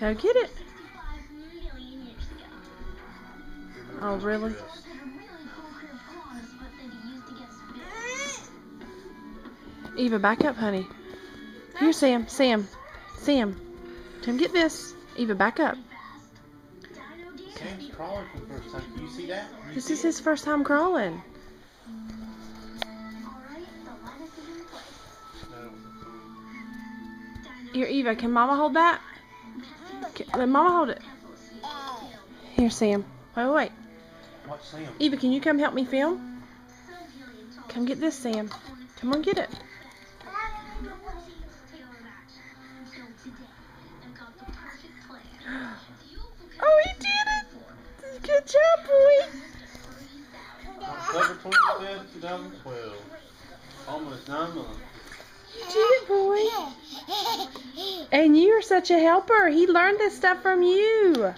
Go get it. Oh, really? Eva, back up, honey. Here, Sam. Sam. Come get this. Eva, back up. Sam's crawling for the first time. Do you see that? This is his first time crawling. Here, Eva, can Mama hold that? Let Mama hold it. Here, Sam. Wait. Watch Sam. Eva, can you come help me film? Come get this, Sam. Come on, get it. Oh, he did it! Good job, boy. October 25th, 2012. Almost 9 months. You did it, boy. And you are such a helper. He learned this stuff from you.